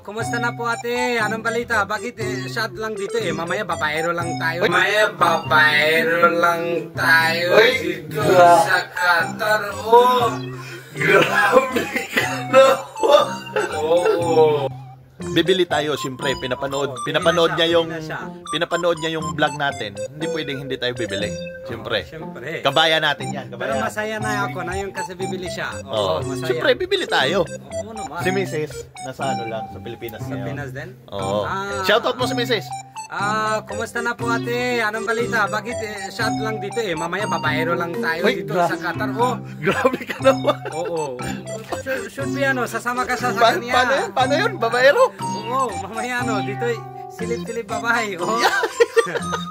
Kumusta na po ate? Anong balita? Bakit shot lang dito eh? Mamaya babaero lang tayo. Mamaya babaero lang tayo dito sa Qatar. Oh, grabe ka na. Oo. Bibili tayo, siyempre, pinapanood niya yung vlog natin. Hindi pwedeng hindi tayo bibili. Siyempre. Kabayan natin 'yan, Pero masaya na ako na yung kasi bibili siya. Masaya. Siyempre, bibili tayo. Oo naman. Si Mrs. nasa ano lang, sa Pilipinas Sa ngayon. Pinas din? Oo. Shoutout mo si Mrs. Kumusta na po ate? Anong balita? Bakit shot lang dito eh? Mamaya babaero lang tayo dito sa Qatar. Oh, grabe ka naman. Oo. Should be sasama ka sa kanya. Paano yun? Babaero? Oo, mamaya dito silip-silip babae. Oh.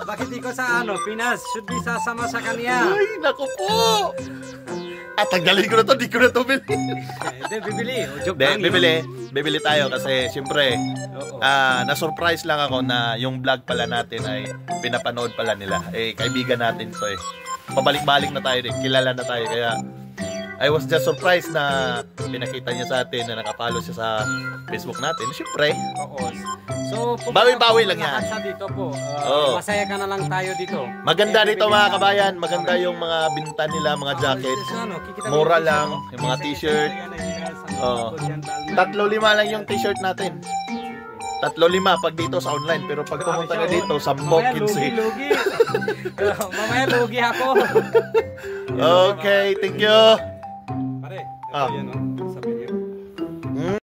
Bakit di ko sa Pinas? Should be sasama sa kanya. Ay, naku po. Tanggalin ko na to, di ko na to bili. Hindi, bibili. Joke lang. Bibili tayo kasi siyempre, na-surprise lang ako na yung vlog pala natin ay pinapanood pala nila. Kaibigan natin to eh. Pabalik-balik na tayo rin, kilala na tayo. Kaya, I was just surprised na pinakita niya sa atin na nakapalo siya sa Facebook natin. Siyempre. Oo. So, bawi-bawi lang yan. Dito po. Masaya ka na lang tayo dito. Maganda dito mga kabayan. Maganda yung mga binta nila, mga jacket. Mura lang. Yung mga t-shirt. 3-5 lang yung t-shirt natin. 3-5 pag dito sa online. Pero pag pumunta na dito, 10-15. Lugi. Mamaya lugi ako. Okay, thank you. Pare, ito yan